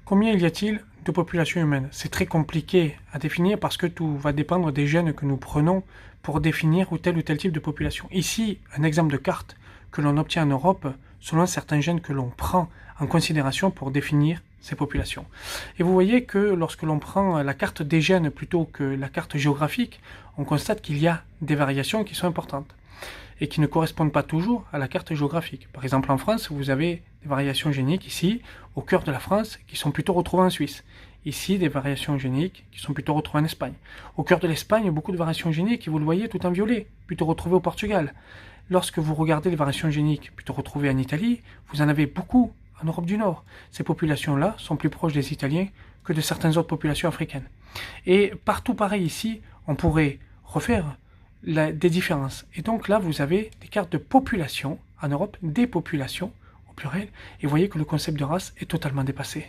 Combien y a-t-il de population humaine? C'est très compliqué à définir parce que tout va dépendre des gènes que nous prenons pour définir ou tel type de population. Ici, un exemple de carte que l'on obtient en Europe selon certains gènes que l'on prend en considération pour définir ces populations. Et vous voyez que lorsque l'on prend la carte des gènes plutôt que la carte géographique, on constate qu'il y a des variations qui sont importantes et qui ne correspondent pas toujours à la carte géographique. Par exemple, en France, vous avez des variations géniques ici, au cœur de la France, qui sont plutôt retrouvées en Suisse. Ici, des variations géniques qui sont plutôt retrouvées en Espagne. Au cœur de l'Espagne, beaucoup de variations géniques, et vous le voyez tout en violet, plutôt retrouvées au Portugal. Lorsque vous regardez les variations géniques plutôt retrouvées en Italie, vous en avez beaucoup en Europe du Nord. Ces populations-là sont plus proches des Italiens que de certaines autres populations africaines. Et partout pareil ici, on pourrait refaire des différences. Et donc là, vous avez des cartes de population en Europe, des populations au pluriel, et vous voyez que le concept de race est totalement dépassé.